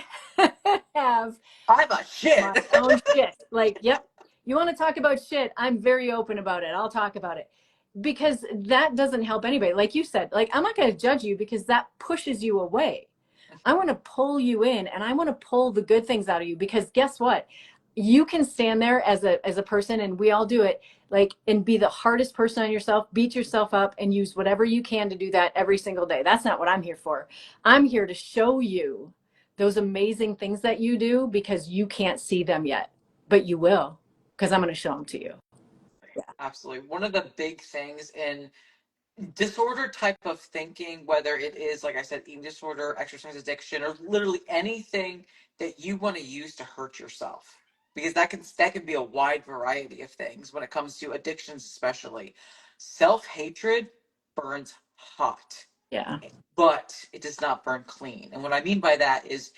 have I'm a my shit. own shit. Like, yep, you want to talk about shit? I'm very open about it. I'll talk about it because that doesn't help anybody. Like you said, like, I'm not going to judge you because that pushes you away. I want to pull you in and I want to pull the good things out of you because guess what? You can stand there as a person, and we all do it, like, and be the hardest person on yourself, beat yourself up and use whatever you can to do that every single day. That's not what I'm here for. I'm here to show you those amazing things that you do because you can't see them yet, but you will, because I'm going to show them to you. Absolutely. One of the big things in disorder type of thinking, whether it is, like I said, eating disorder, exercise addiction, or literally anything that you want to use to hurt yourself, because that can be a wide variety of things when it comes to addictions, especially. Self-hatred burns hot, Yeah. but it does not burn clean. And what I mean by that is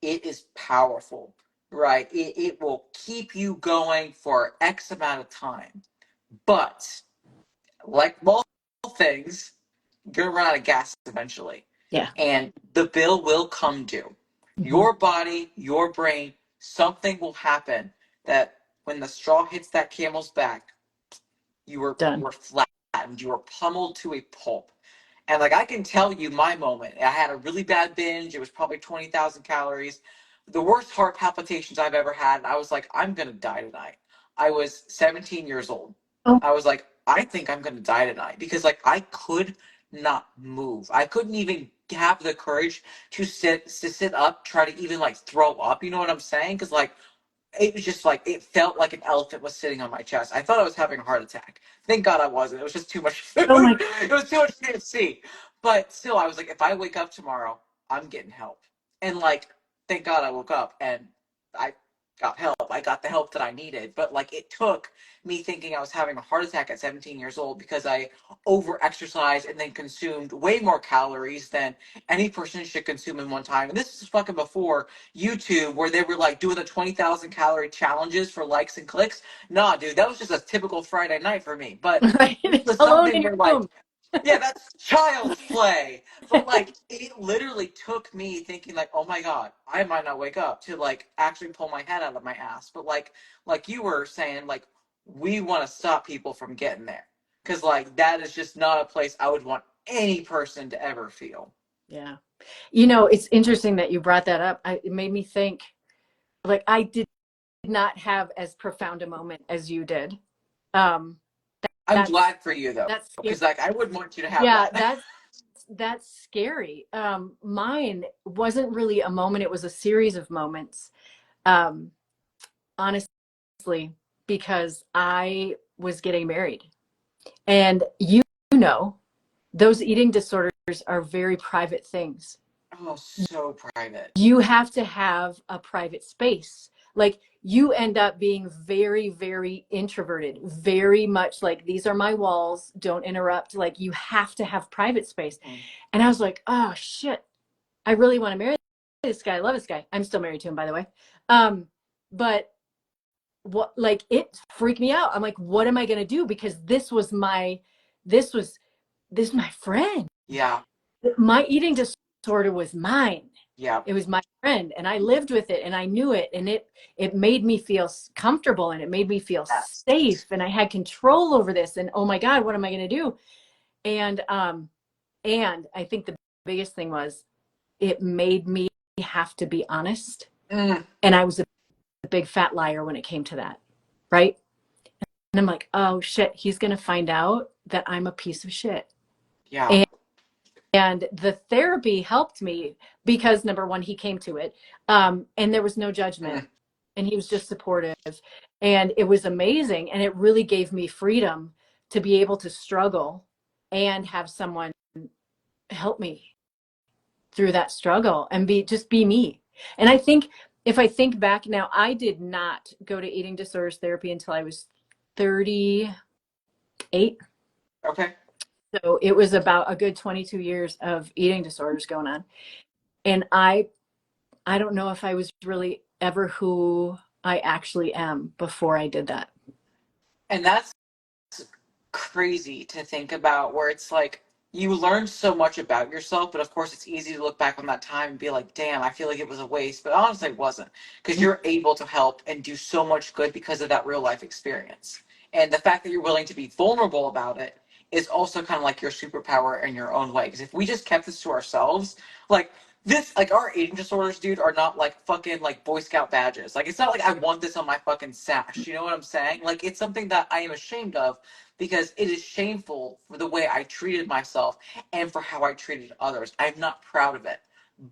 it is powerful, right? It will keep you going for X amount of time. But like most things, you're gonna run out of gas eventually. Yeah. And the bill will come due. Mm-hmm. Your body, your brain, something will happen that when the straw hits that camel's back, you Done. were flattened, you were pummeled to a pulp. And like I can tell you my moment. I had a really bad binge. It was probably 20,000 calories. The worst heart palpitations I've ever had. And I was like, I'm gonna die tonight. I was 17 years old. Oh, I was like, I think I'm gonna die tonight because like I could not move. I couldn't even have the courage to sit up, try to even like throw up. You know what I'm saying? Because like it was just like it felt like an elephant was sitting on my chest. I thought I was having a heart attack. Thank God I wasn't. It was just too much food. oh my, It was too much KFC. But still, I was like, if I wake up tomorrow, I'm getting help. And like, thank God I woke up and I got help. I got the help that I needed. But like, it took me thinking I was having a heart attack at 17 years old because I over exercised and then consumed way more calories than any person should consume in one time. And this is fucking before YouTube where they were like doing the 20,000 calorie challenges for likes and clicks. Nah, dude, that was just a typical Friday night for me. But right? this was Alone something in your where like, room. yeah, that's child's play. But like, it literally took me thinking like, oh my God, I might not wake up to like actually pull my head out of my ass. But like you were saying, like we want to stop people from getting there because like that is just not a place I would want any person to ever feel. Yeah. You know, it's interesting that you brought that up. It made me think, like, I did not have as profound a moment as you did. Um, I'm that's glad for you though, that's scary. because like I wouldn't want you to have Yeah, that. that's scary. Mine wasn't really a moment, it was a series of moments. Um, honestly, because I was getting married. And you know, those eating disorders are very private things. Oh, so private. You have to have a private space. Like you end up being very, very introverted, very much like these are my walls, don't interrupt. Like you have to have private space. Mm. And I was like, oh shit, I really want to marry this guy. I love this guy. I'm still married to him, by the way. But what, like, it freaked me out. I'm like, what am I going to do? Because this was, this is my friend. Yeah, My eating disorder was mine. yeah. It was my friend, and I lived with it, and I knew it, and it made me feel comfortable, and it made me feel Yes. safe, and I had control over this. And oh my God, what am I going to do? And I think the biggest thing was it made me have to be honest, Mm, and I was a big fat liar when it came to that, right? And I'm like, oh shit, he's going to find out that I'm a piece of shit. yeah. And the therapy helped me because number one, he came to it. And there was no judgment Mm, and he was just supportive and it was amazing. And it really gave me freedom to be able to struggle and have someone help me through that struggle and be me. And I think if I think back now, I did not go to eating disorders therapy until I was 38. okay. So it was about a good 22 years of eating disorders going on. And I don't know if I was really ever who I actually am before I did that. And that's crazy to think about, where it's like you learn so much about yourself, but of course it's easy to look back on that time and be like, damn, I feel like it was a waste. But honestly it wasn't, because you're able to help and do so much good because of that real life experience. And the fact that you're willing to be vulnerable about it is also kind of like your superpower in your own way. Because if we just kept this to ourselves, like this, like our eating disorders, dude, are not like fucking like Boy Scout badges. Like it's not like I want this on my fucking sash. You know what I'm saying? Like it's something that I am ashamed of, because it is shameful for the way I treated myself and for how I treated others. I'm not proud of it.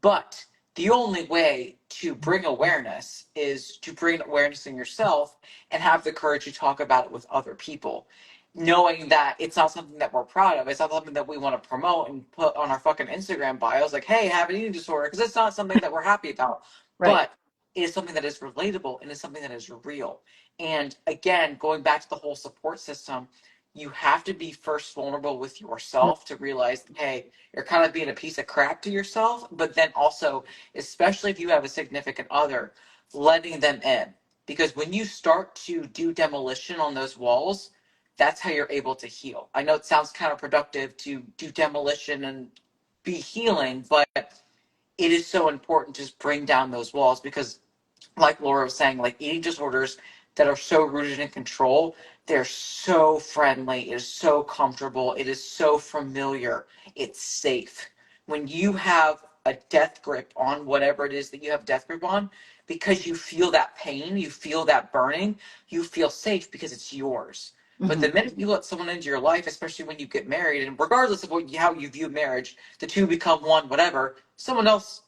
But the only way to bring awareness is to bring awareness in yourself and have the courage to talk about it with other people. Knowing that it's not something that we're proud of, it's not something that we want to promote and put on our fucking Instagram bios, like, hey, I have an eating disorder, because it's not something that we're happy about. Right. But it is something that is relatable and it's something that is real. And again, going back to the whole support system, you have to be first vulnerable with yourself to realize, hey, you're kind of being a piece of crap to yourself. But then also, especially if you have a significant other, letting them in. Because when you start to do demolition on those walls, that's how you're able to heal. I know it sounds counterproductive to do demolition and be healing, but it is so important to just bring down those walls, because like Laura was saying, like eating disorders that are so rooted in control, they're so friendly, it is so comfortable, it is so familiar, it's safe. When you have a death grip on whatever it is that you have death grip on, because you feel that pain, you feel that burning, you feel safe because it's yours. But the minute you let someone into your life, especially when you get married, and regardless of how you view marriage, the two become one, whatever, someone else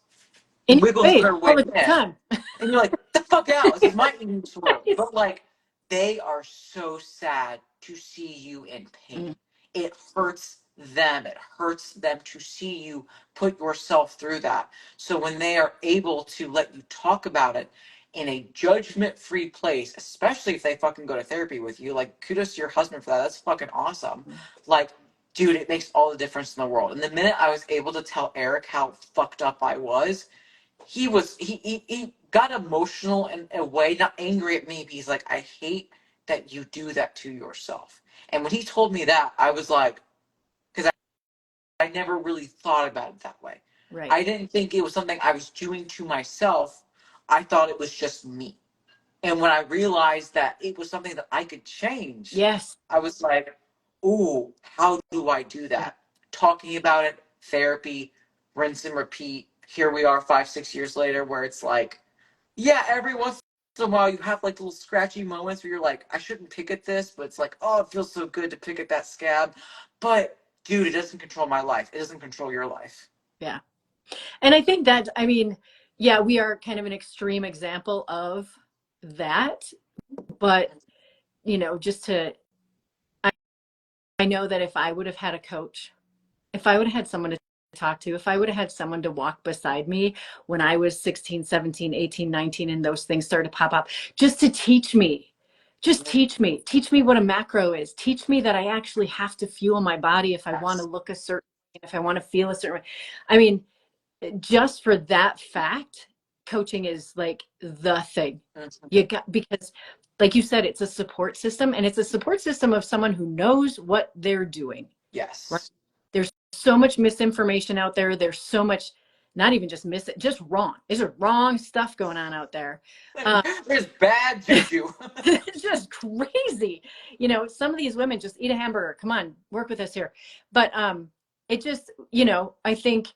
In your wiggles face their all way the in, time. and you're like, the fuck out. This is my eating disorder. Yes. But like, they are so sad to see you in pain. It hurts them. It hurts them to see you put yourself through that. So when they are able to let you talk about it in a judgment-free place, especially if they fucking go to therapy with you, like kudos to your husband for that. That's fucking awesome. Like, dude, it makes all the difference in the world. And the minute I was able to tell Eric how fucked up I was, he got emotional in a way, not angry at me, but he's like, I hate that you do that to yourself. And when he told me that, I was like, because I never really thought about it that way. Right. I didn't think it was something I was doing to myself. I thought it was just me. And when I realized that it was something that I could change, Yes. I was like, ooh, how do I do that? Talking about it, therapy, rinse and repeat. Here we are 5, 6 years later, where it's like, yeah, every once in a while you have like little scratchy moments where you're like, I shouldn't pick at this, but it's like, oh, it feels so good to pick at that scab. But dude, it doesn't control my life. It doesn't control your life. Yeah. And I think that, I mean, yeah, we are kind of an extreme example of that. But, you know, I know that if I would have had a coach, if I would have had someone to talk to, if I would have had someone to walk beside me when I was 16, 17, 18, 19, and those things started to pop up, just to teach me what a macro is, teach me that I actually have to fuel my body if I want to Yes. look a certain way, if I want to feel a certain way. I mean, just for that fact, coaching is like the thing. You got, because like you said, it's a support system, and it's a support system of someone who knows what they're doing. Right? Yes. There's so much misinformation out there. There's so much, not even just wrong. There's wrong stuff going on out there. There's bad juju. It's just crazy. You know, some of these women just eat a hamburger. Come on, work with us here. But it just, you know, I think,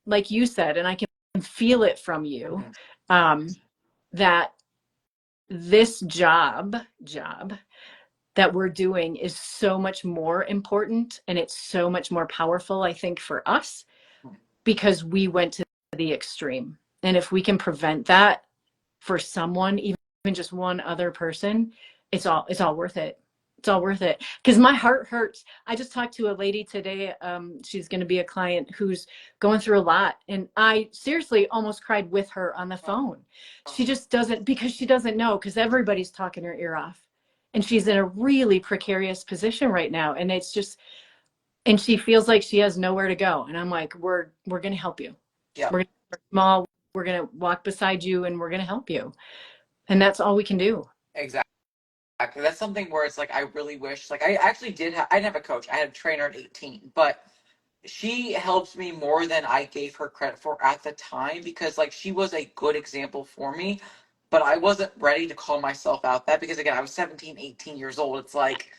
like you said, and I can feel it from you, that this job that we're doing is so much more important, and it's so much more powerful, I think, for us, because we went to the extreme. And if we can prevent that for someone, even just one other person, it's all worth it. It's all worth it. Because my heart hurts. I just talked to a lady today. She's going to be a client who's going through a lot, and I seriously almost cried with her on the phone. She just doesn't, because she doesn't know, because everybody's talking her ear off, and she's in a really precarious position right now, and it's just, and she feels like she has nowhere to go. And I'm like, we're going to help you. Yeah. We're small. We're going to walk beside you, and we're going to help you. And that's all we can do. Exactly. That's something where it's like I really wish, like I actually I didn't have a coach. I had a trainer at 18, but she helped me more than I gave her credit for at the time because like she was a good example for me, but I wasn't ready to call myself out that because again, I was 17, 18 years old. It's like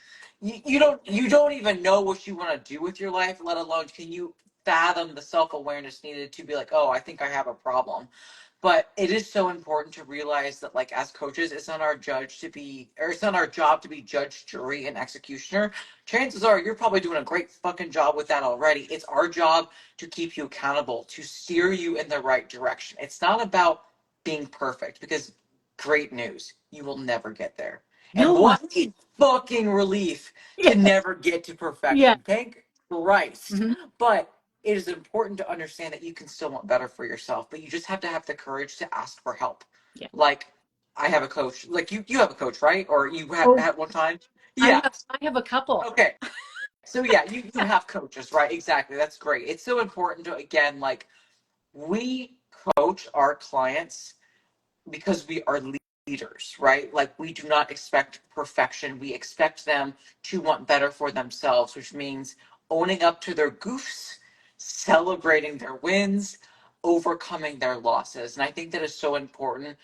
you don't even know what you want to do with your life, let alone can you fathom the self-awareness needed to be like, "Oh, I think I have a problem." But it is so important to realize that like as coaches it's not our judge to be or it's not our job to be judge, jury, and executioner. Chances are you're probably doing a great fucking job with that already. It's our job to keep you accountable, to steer you in the right direction. It's not about being perfect because great news, you will never get there. And No. what a fucking relief Yeah. to never get to Yeah. perfection. Thank Christ. Mm-hmm. But it is important to understand that you can still want better for yourself, but you just have to have the courage to ask for help. Yeah. Like I have a coach, like you have a coach, right? Or you have Oh, at one time? Yeah. I have a couple. Okay. So yeah, you have coaches, right? Exactly. That's great. It's so important to again, like we coach our clients because we are leaders, right? Like we do not expect perfection. We expect them to want better for themselves, which means owning up to their goofs, celebrating their wins, overcoming their losses. And I think that is so important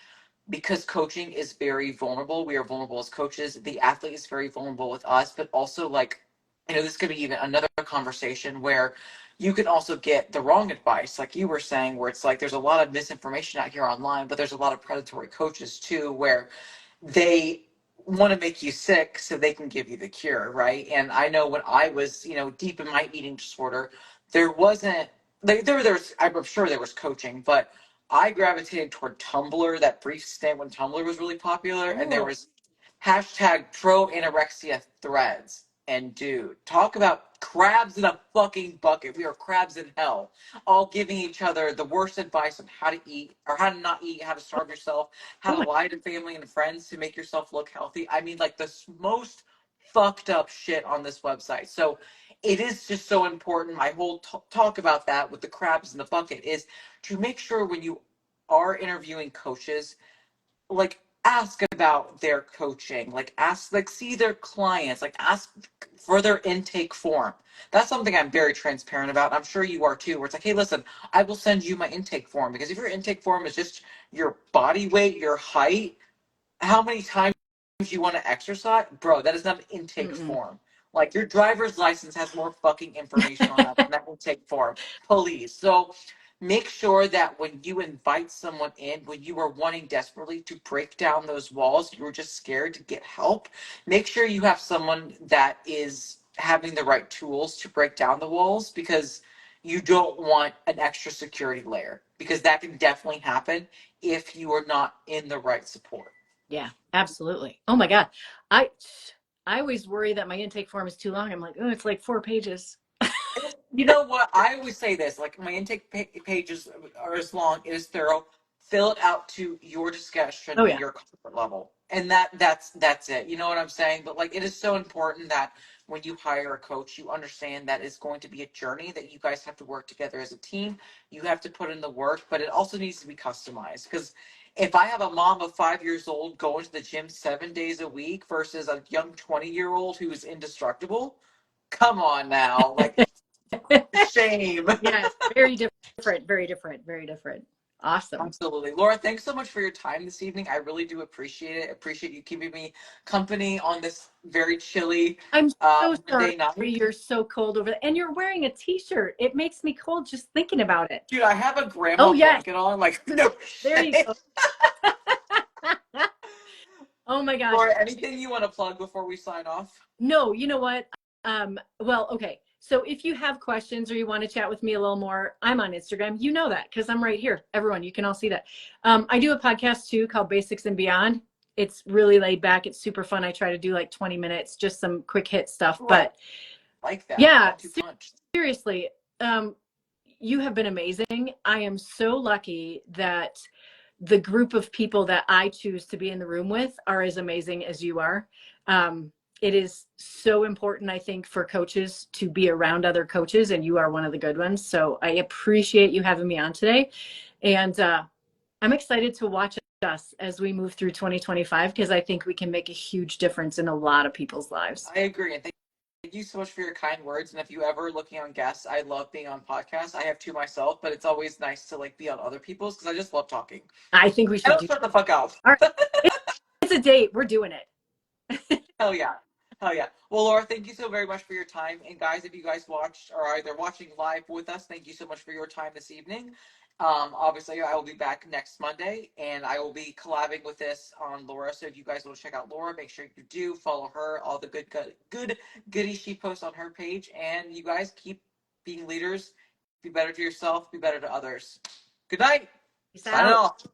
because coaching is very vulnerable. We are vulnerable as coaches. The athlete is very vulnerable with us, but also like I know this could be even another conversation where you can also get the wrong advice, like you were saying, where it's like there's a lot of misinformation out here online, but there's a lot of predatory coaches too, where they want to make you sick so they can give you the cure, right? And I know when I was, deep in my eating disorder, there wasn't like there's I'm sure there was coaching, but I gravitated toward Tumblr, that brief stint when Tumblr was really popular, and there Oh, was hashtag pro anorexia threads. And dude, talk about crabs in a fucking bucket. We are crabs in hell, all giving each other the worst advice on how to eat or how to not eat, how to starve yourself, how oh to my, lie to family and friends to make yourself look healthy. I mean, like the most fucked up shit on this website. So it is just so important. My whole talk about that with the crabs in the bucket is to make sure when you are interviewing coaches, like ask about their coaching, like ask, like see their clients, like ask for their intake form. That's something I'm very transparent about. I'm sure you are too, where it's like, hey, listen, I will send you my intake form because if your intake form is just your body weight, your height, how many times you want to exercise, bro, that is not an intake mm-mm. form. Like your driver's license has more fucking information on that than that intake form. Please. So make sure that when you invite someone in, when you are wanting desperately to break down those walls, you're just scared to get help, make sure you have someone that is having the right tools to break down the walls because you don't want an extra security layer because that can definitely happen if you are not in the right support. Yeah, absolutely. Oh my God. I I always worry that my intake form is too long. I'm like, oh, it's like 4 pages. You know what? I always say this: like my intake pages are as long, it is thorough. Fill it out to your discretion Oh and yeah. your comfort level, and that's it. You know what I'm saying? But like, it is so important that when you hire a coach, you understand that it's going to be a journey that you guys have to work together as a team. You have to put in the work, but it also needs to be customized because. If I have a mom of 5 years old going to the gym 7 days a week versus a young 20-year-old who's indestructible, come on now. Like, shame. Yes, very different, very different, very different. Awesome. Absolutely. Laura, thanks so much for your time this evening. I really do appreciate it. Appreciate you keeping me company on this very chilly I'm so sorry Monday night. you're so cold over there. And you're wearing a t-shirt. It makes me cold just thinking about it. Dude, I have a Oh grandma yes, blanket on. Like, no there you shit. go. Oh my gosh. Laura, anything you want to plug before we sign off? No, you know what? Well, okay. So if you have questions or you want to chat with me a little more, I'm on Instagram. You know that because I'm right here. Everyone, you can all see that. I do a podcast too called Basics and Beyond. It's really laid back. It's super fun. I try to do like 20 minutes, just some quick hit stuff. Ooh, I But like that. yeah, 1-2 punch. seriously, you have been amazing. I am so lucky that the group of people that I choose to be in the room with are as amazing as you are. It is so important, I think, for coaches to be around other coaches, and you are one of the good ones. So I appreciate you having me on today. And I'm excited to watch us as we move through 2025 because I think we can make a huge difference in a lot of people's lives. I agree. And thank you so much for your kind words. And if you ever looking on guests, I love being on podcasts. I have two myself, but it's always nice to like be on other people's because I just love talking. I think we I should don't do. shut the fuck up. All right. It's a date. We're doing it. Hell yeah. Hell yeah. Well, Laura, thank you so very much for your time. And guys, if you guys watched or either watching live with us, thank you so much for your time this evening. Obviously, I will be back next Monday, and I will be collabing with this on Laura. So if you guys want to check out Laura, make sure you do follow her. All the good goodies she posts on her page, and you guys keep being leaders. Be better to yourself. Be better to others. Good night. Peace Signing out. off.